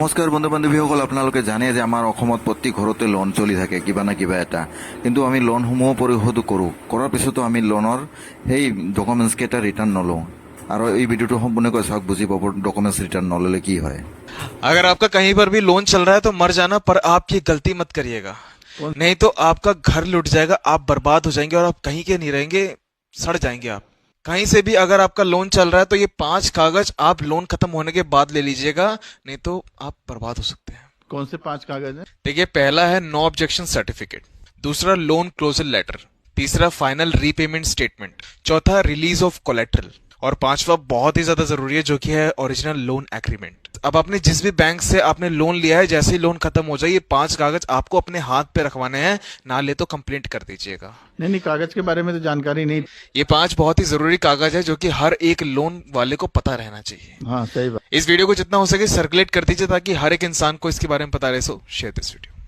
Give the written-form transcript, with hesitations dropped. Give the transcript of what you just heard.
নমস্কাৰ বন্ধু বান্ধৱীসকল, আপোনালোকে জানে যে আমাৰ অসমত প্ৰতি ঘৰতে লোন চলি থাকে কিবা না কিবা এটা। কিন্তু আমি লোনসমূহ পৰিশোধ কৰাৰ পিছতো আমি লোনৰ সেই ডকুমেণ্টছকেইটা ৰিটাৰ্ণ নলওঁ। আৰু এই ভিডিঅ'টো সম্পূৰ্ণকৈ চাওক, বুজি পাব ডকুমেণ্টছ ৰিটাৰ্ণ নল'লে কি হয়। अगर आपका कहीं पर भी लोन चल रहा है तो मर जाना, पर आप ये गलती मत करिएगा, नहीं तो आपका घर लुट जाएगा, आप बर्बाद हो जाएंगे और आप कहीं के नहीं रहेंगे, सड़ जाएंगे आप। कहीं से भी अगर आपका लोन चल रहा है तो ये 5 कागज आप लोन खत्म होने के बाद ले लीजिएगा, नहीं तो आप बर्बाद हो सकते हैं। कौन से 5 कागज हैं? देखिए, पहला है नो ऑब्जेक्शन सर्टिफिकेट, दूसरा लोन क्लोजर लेटर, तीसरा फाइनल रीपेमेंट स्टेटमेंट, चौथा रिलीज ऑफ कोलेट्रल, और पांचवा बहुत ही ज्यादा जरूरी है जो कि है ओरिजिनल लोन एग्रीमेंट। अब आपने जिस भी बैंक से आपने लोन लिया है, जैसे ही लोन खत्म हो जाए ये 5 कागज आपको अपने हाथ पे रखवाने हैं, ना ले तो कंप्लेंट कर दीजिएगा। नहीं, कागज के बारे में तो जानकारी नहीं। ये 5 बहुत ही जरूरी कागज है जो कि हर एक लोन वाले को पता रहना चाहिए। हाँ, सही बात। इस वीडियो को जितना हो सके सर्कुलेट कर दीजिए ताकि हर एक इंसान को इसके बारे में पता रहे। सो शेयर दिस वीडियो।